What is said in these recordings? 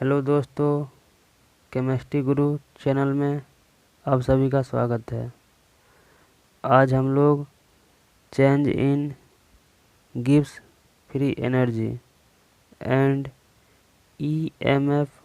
Hello दोस्तों, chemistry गुरु channel में आप सभी का स्वागत है। आज हम लोग change in Gibbs free energy and EMF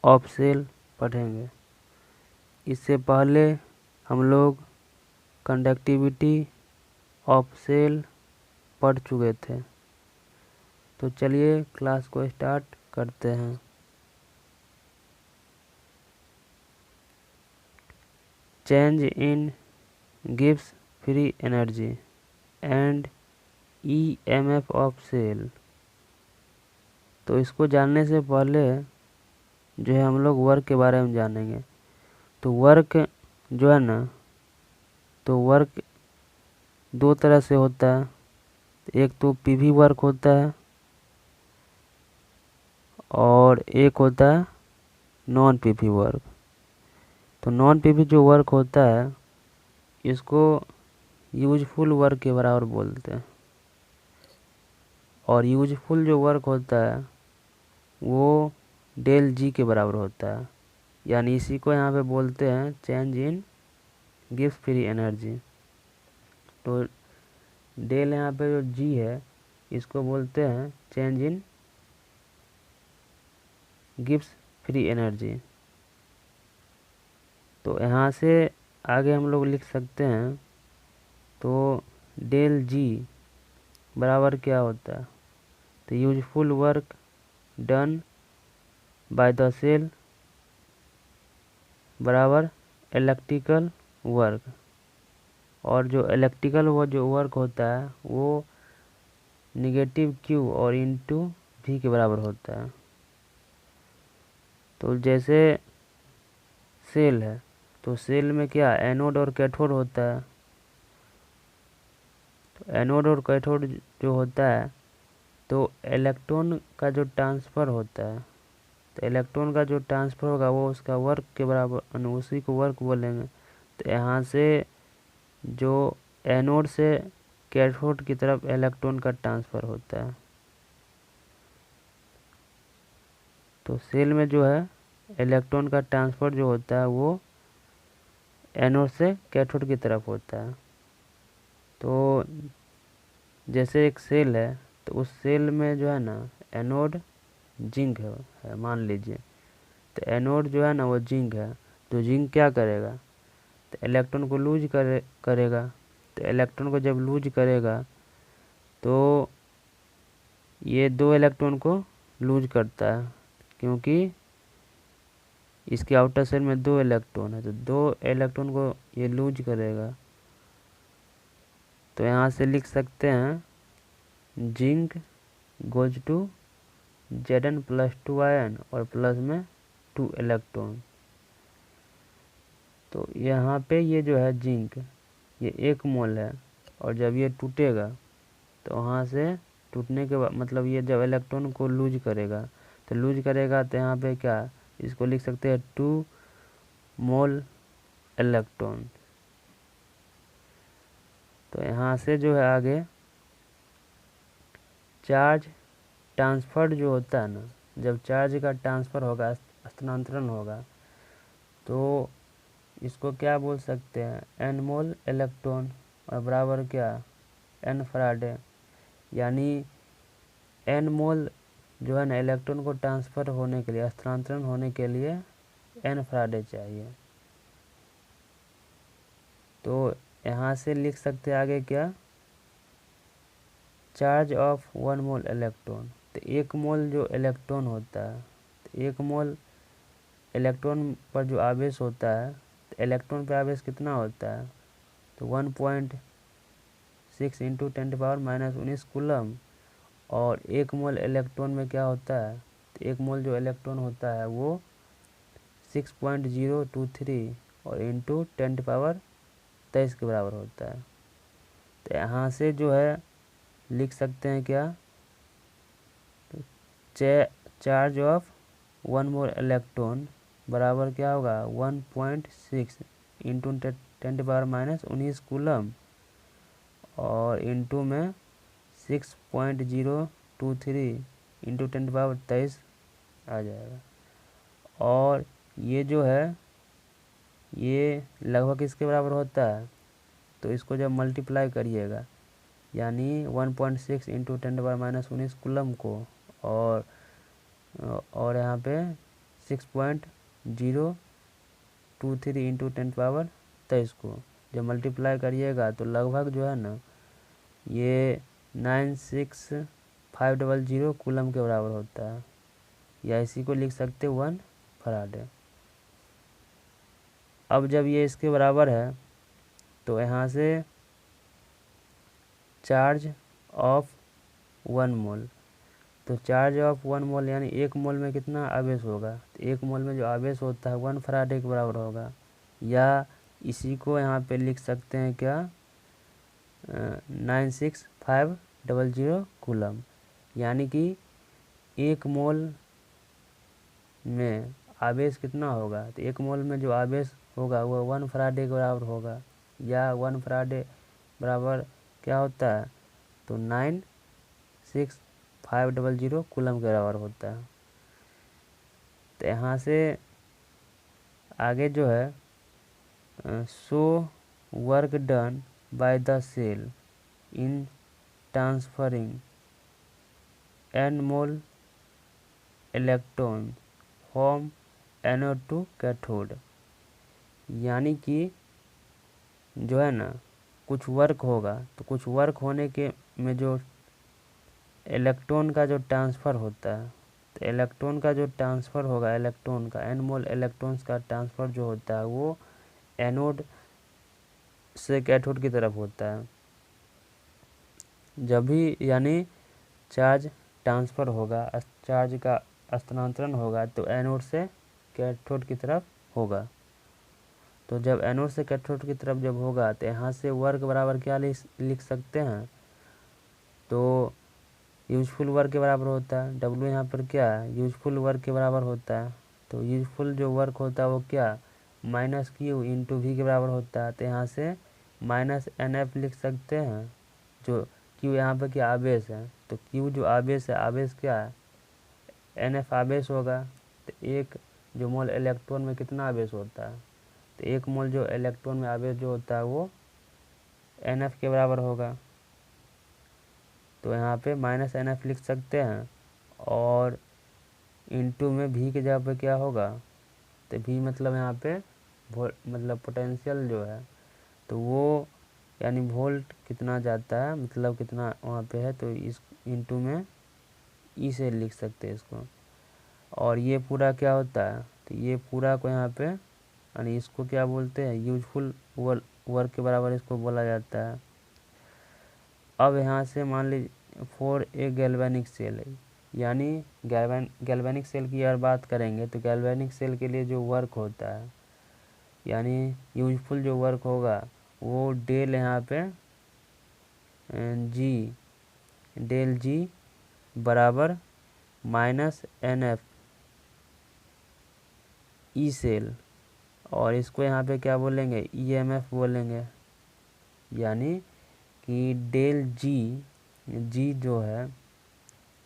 of cell पढ़ेंगे। इससे पहले हम लोग कंडक्टिविटी ऑफ सेल पढ़ चुके थे। तो चलिए क्लास को स्टार्ट करते हैं। Change in Gibbs free energy and EMF of cell. तो इसको जानने से पहले जो है हम लोग वर्क के बारे में जानेंगे। तो वर्क जो है ना, तो वर्क दो तरह से होता है। एक तो पीवी वर्क होता है और एक होता है नॉन पीवी वर्क। तो नॉन पीवी जो वर्क होता है इसको यूजफुल वर्क के बराबर बोलते हैं, और यूजफुल जो वर्क होता है वो डेल जी के बराबर होता है। यानी इसी को यहाँ पे बोलते हैं change in Gibbs free energy. तो डेल यहाँ पे जो जी है इसको बोलते हैं change in Gibbs free energy. तो यहाँ से आगे हम लोग लिख सकते हैं। तो डेल जी बराबर क्या होता है? तो useful work done by the cell बराबर इलेक्ट्रिकल वर्क, और जो इलेक्ट्रिकल वो जो वर्क होता है वो निगेटिव क्यू और इनटू वी के बराबर होता है। तो जैसे सेल है तो सेल में क्या एनोड और कैथोड होता है। तो एनोड और कैथोड जो होता है तो इलेक्ट्रॉन का जो ट्रांसफ़र होता है, तो इलेक्ट्रॉन का जो ट्रांसफ़र होगा वो उसका वर्क के बराबर, उसी को वर्क बोलेंगे। तो यहाँ से जो एनोड से कैथोड की तरफ इलेक्ट्रॉन का ट्रांसफ़र होता है। तो सेल में जो है इलेक्ट्रॉन का ट्रांसफ़र जो होता है वो एनोड से कैथोड की तरफ होता है। तो जैसे एक सेल है तो उस सेल में जो है ना एनोड जिंक है मान लीजिए। तो एनोड जो है ना वो जिंक है। तो जिंक क्या करेगा? तो इलेक्ट्रॉन को लूज करेगा। तो इलेक्ट्रॉन को जब लूज करेगा तो ये दो इलेक्ट्रॉन को लूज करता है, क्योंकि इसके आउटर सेल में दो इलेक्ट्रॉन है। तो दो इलेक्ट्रॉन को ये लूज करेगा। तो यहाँ से लिख सकते हैं zinc goes to Zn plus 2 ion और प्लस में 2 इलेक्ट्रॉन। तो यहाँ पे ये जो है जिंक ये 1 मोल है, और जब ये टूटेगा तो वहाँ से टूटने के बाद मतलब ये जब इलेक्ट्रॉन को लूज करेगा तो यहाँ पे क्या इसको लिख सकते हैं 2 मोल इलेक्ट्रॉन। तो यहाँ से जो है आगे चार्ज ट्रांसफर जो होता है ना, जब चार्ज का ट्रांसफ़र होगा, स्थानांतरण होगा, तो इसको क्या बोल सकते हैं n मोल इलेक्ट्रॉन और बराबर क्या n फराडे। यानी n मोल जो है ना इलेक्ट्रॉन को ट्रांसफ़र होने के लिए, स्थानांतरण होने के लिए n फराडे चाहिए। तो यहाँ से लिख सकते हैं आगे क्या चार्ज ऑफ 1 मोल इलेक्ट्रॉन। तो 1 मोल जो इलेक्ट्रॉन होता है, तो 1 मोल इलेक्ट्रॉन पर जो आवेश होता है, तो इलेक्ट्रॉन पर आवेश कितना होता है? तो 1.6 इंटू 10⁻⁻19 कूलम। और 1 मोल इलेक्ट्रॉन में क्या होता है? तो 1 मोल जो इलेक्ट्रॉन होता है वो 6.023 और इंटू 10⁻23 के बराबर होता है। तो यहाँ से जो है लिख सकते हैं क्या चार्ज ऑफ 1 मोल इलेक्ट्रॉन बराबर क्या होगा 1.6 इंटू 10⁻⁻19 कूलम और इंटू में 6.023 इंटू 10⁻23 आ जाएगा। और ये जो है ये लगभग किसके बराबर होता है, तो इसको जब मल्टीप्लाई करिएगा यानी 1.6 इंटू 10⁻⁻19 कूलम को और यहाँ पे 6.023 इंटू 10⁻23 को जब मल्टीप्लाई करिएगा तो लगभग जो है ना ये 96500 कूलम के बराबर होता है, या इसी को लिख सकते 1 फराडे। अब जब ये इसके बराबर है तो यहाँ से चार्ज ऑफ 1 मोल, तो चार्ज ऑफ 1 मोल यानी 1 मोल में कितना आवेश होगा, तो 1 मोल में जो आवेश होता है 1 फराडे के बराबर होगा, या इसी को यहाँ पे लिख सकते हैं क्या 96500 कूलम, यानी कि 1 मोल में आवेश कितना होगा, तो 1 मोल में जो आवेश होगा वह 1 फराडे के बराबर होगा, या 1 फराडे बराबर क्या होता है, तो 96500 कूलम के बराबर होता है। तो यहाँ से आगे जो है show work done by the cell in transferring n mole electron from anode to cathode, यानी कि जो है ना कुछ वर्क होगा, तो कुछ वर्क होने के में जो इलेक्ट्रॉन का जो ट्रांसफ़र होता है, तो इलेक्ट्रॉन का जो ट्रांसफ़र होगा, इलेक्ट्रॉन का n मोल इलेक्ट्रॉन्स का ट्रांसफ़र जो होता है वो एनोड से कैथोड की तरफ होता है। जब भी यानी चार्ज ट्रांसफ़र होगा, चार्ज का स्थानांतरण होगा तो एनोड से कैथोड की तरफ होगा। तो जब एनोड से कैथोड की तरफ जब होगा तो यहाँ से वर्क बराबर क्या लिख सकते हैं, तो यूजफुल वर्क के बराबर होता है, W यहाँ पर क्या है यूजफुल वर्क के बराबर होता है, तो यूजफुल जो वर्क होता है वो क्या -Q इंटू V के बराबर होता है, तो यहाँ से -NF लिख सकते हैं, जो Q यहाँ पर क्या आवेश है, तो Q जो आवेश है, आवेश क्या है NF आवेश होगा, तो 1 जो मोल इलेक्ट्रॉन में कितना आवेश होता है, तो 1 मोल जो इलेक्ट्रॉन में आवेश जो होता है वो NF के बराबर होगा, तो यहाँ पे -NF लिख सकते हैं, और इंटू में V के जगह पे क्या होगा, तो V मतलब यहाँ पे मतलब पोटेंशियल जो है, तो वो यानी वोल्ट कितना जाता है, मतलब कितना वहाँ पे है, तो इस इंटू में E से लिख सकते हैं इसको, और ये पूरा क्या होता है, तो ये पूरा को यहाँ पे यानी इसको क्या बोलते हैं यूजफुल वर्क के बराबर इसको बोला जाता है। अब यहाँ से मान लीजिए फॉर ए गैल्वेनिक सेल है, यानी गैल्वेनिक सेल की अगर बात करेंगे तो गैल्वेनिक सेल के लिए जो वर्क होता है यानी यूजफुल जो वर्क होगा वो डेल यहाँ पे डेल जी बराबर -NF ई सेल, और इसको यहाँ पे क्या बोलेंगे EMF बोलेंगे, यानी कि डेल जी जो है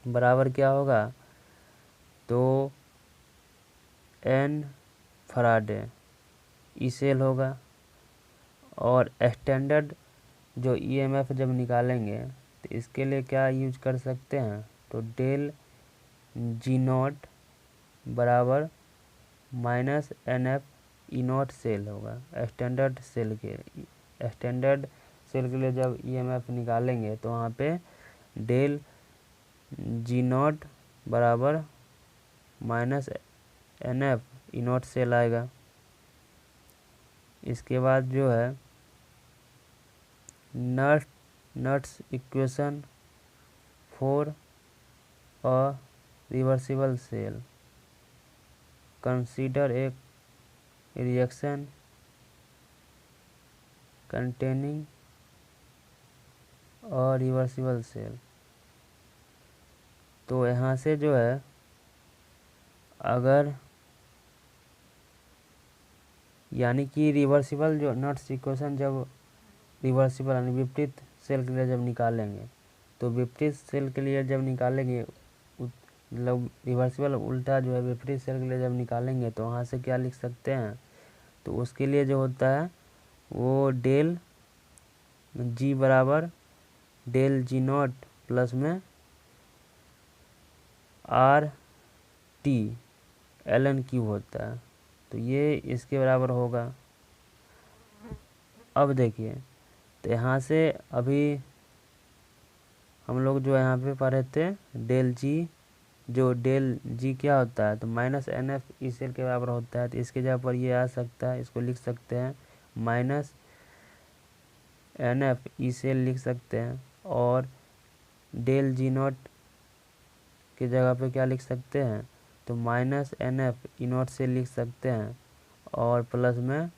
बराबर क्या होगा, तो N फराडे ई सेल होगा, और स्टैंडर्ड जो EMF जब निकालेंगे तो इसके लिए क्या यूज कर सकते हैं, तो डेल G0 बराबर -NF E0 सेल होगा। स्टैंडर्ड सेल के लिए जब EMF निकालेंगे तो वहाँ पे डेल G0 बराबर -NF E0 सेल आएगा। इसके बाद जो है नट्स equation for a reversible cell consider a reaction containing a reversible cell. तो यहाँ से जो है अगर यानी कि रिवर्सिबल जो नट्स इक्वेशन जब रिवर्सिबल यानी विपरीत सेल के लिए जब निकालेंगे, तो विपरीत सेल के लिए जब निकालेंगे मतलब रिवर्सिबल उल्टा जो है विपरीत सेल के लिए जब निकालेंगे तो वहाँ से क्या लिख सकते हैं, तो उसके लिए जो होता है वो डेल जी बराबर डेल जी नॉट प्लस में R T L N Q होता है, तो ये इसके बराबर होगा। अब देखिए, तो यहाँ से अभी हम लोग जो यहाँ पे पढ़े थे डेल जी, जो डेल जी क्या होता है, तो minus n F E cell के बराबर होता है, तो इसके जगह पर ये आ सकता है, इसको लिख सकते हैं minus n F E cell लिख सकते हैं, और डेल जी नॉट की जगह पे क्या लिख सकते हैं, तो minus n F E naught cell लिख सकते हैं, और प्लस में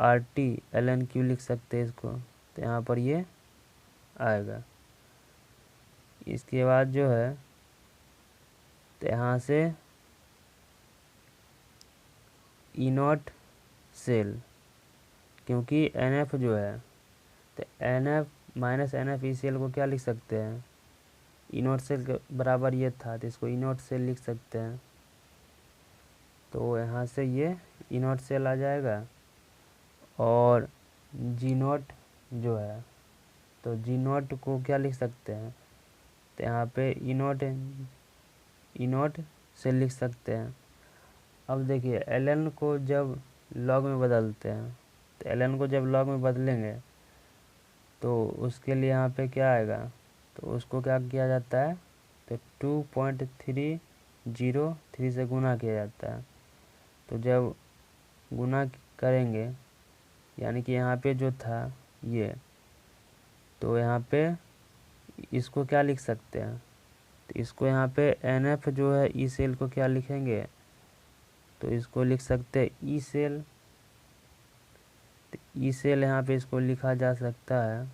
R T L N Q लिख सकते हैं इसको, तो यहाँ पर ये आएगा। इसके बाद जो है तो यहाँ से ई नॉट सेल, क्योंकि एन एफ जो है, तो n F minus n F E cell को क्या लिख सकते हैं, ई नॉट सेल के बराबर ये था, तो इसको ई नॉट सेल लिख सकते हैं, तो यहाँ से ये ई नॉट सेल आ जाएगा। और जी नॉट जो है, तो जी नॉट को क्या लिख सकते हैं, तो यहाँ पे ई नॉट सेल लिख सकते हैं। अब देखिए एल एन को जब लॉग में बदलते हैं, तो एल एन को जब लॉग में बदलेंगे तो उसके लिए यहाँ पे क्या आएगा, तो उसको क्या किया जाता है, तो 2.303 से गुना किया जाता है। तो जब गुना करेंगे, यानी कि यहाँ पे जो था ये, तो यहाँ पे इसको क्या लिख सकते हैं, तो इसको यहाँ पे एन एफ जो है ई सेल को क्या लिखेंगे, तो इसको लिख सकते हैं ई सेल। तो ई सेल यहाँ पे इसको लिखा जा सकता है,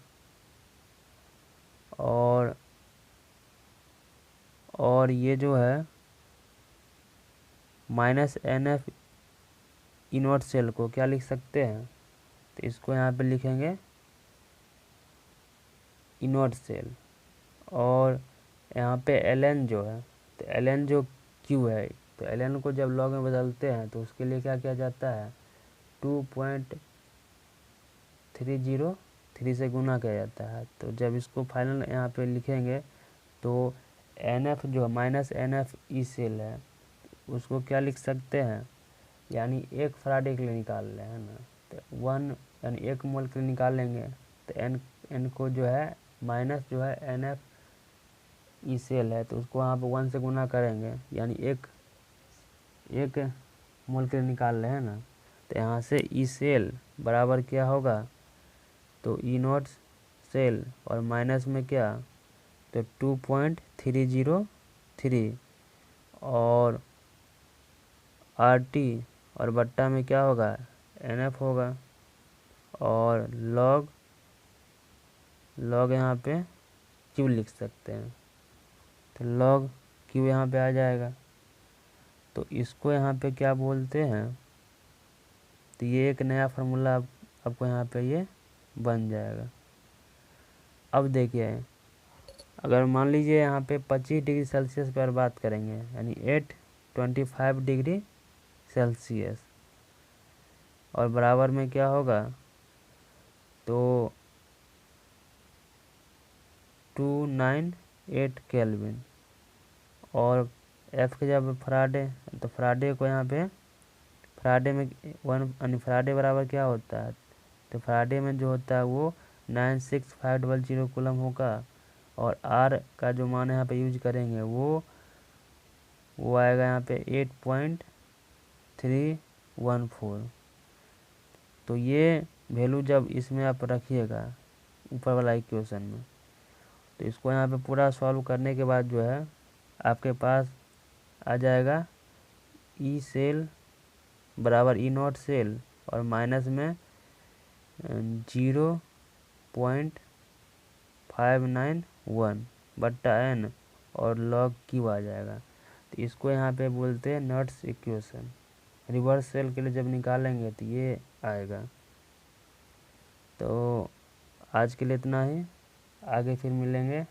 और ये जो है minus n F E naught cell को क्या लिख सकते हैं, तो इसको यहाँ पे लिखेंगे ई नॉट सेल। और यहाँ पे एल एन जो है, तो एल एन जो क्यू है, तो एल एन को जब लॉग में बदलते हैं तो उसके लिए क्या किया जाता है, 2.303 से गुना किया जाता है। तो जब इसको फाइनल यहाँ पे लिखेंगे तो एन एफ जो minus n F E cell है उसको क्या लिख सकते हैं, यानी एक फराडे के लिए निकाल रहे हैं ना, तो 1 यानी 1 मोल के लिए निकालेंगे, तो एन को जो है माइनस जो है एन एफ ई सेल है, तो उसको वहाँ पे 1 से गुना करेंगे, यानी एक मोल के लिए निकाल रहे हैं ना, तो यहाँ से ई सेल बराबर क्या होगा, तो ई नॉट सेल और माइनस में क्या, तो 2.303 और आर टी और बट्टा में क्या होगा, एन एफ होगा, और लॉग यहाँ पे क्यू लिख सकते हैं, तो लॉग क्यू यहाँ पे आ जाएगा। तो इसको यहाँ पे क्या बोलते हैं, तो ये एक नया फार्मूला आपको यहाँ पे ये बन जाएगा। अब देखिए, अगर मान लीजिए यहाँ पे 25 डिग्री सेल्सियस पर बात करेंगे, यानी 825 डिग्री सेल्सियस, और बराबर में क्या होगा, तो 298 केल्विन, और एफ के जब फराडे, तो फराडे को यहाँ पे फराडे में 1 यानी फराडे बराबर क्या होता है, तो फराडे में जो होता है वो 96500 कूलम होगा, और आर का जो मान यहाँ पे यूज करेंगे वो आएगा यहाँ पे 8.314। तो ये वैल्यू जब इसमें आप रखिएगा ऊपर वाला इक्वेशन में, तो इसको यहाँ पे पूरा सॉल्व करने के बाद जो है आपके पास आ जाएगा ई सेल बराबर ई नॉट सेल और माइनस में 0.591 बट्टा एन और लॉग क्यू आ जाएगा। तो इसको यहाँ पे बोलते हैं नॉट्स इक्वेशन। रिवर्स सेल के लिए जब निकालेंगे तो ये आएगा। तो आज के लिए इतना ही, आगे फिर मिलेंगे।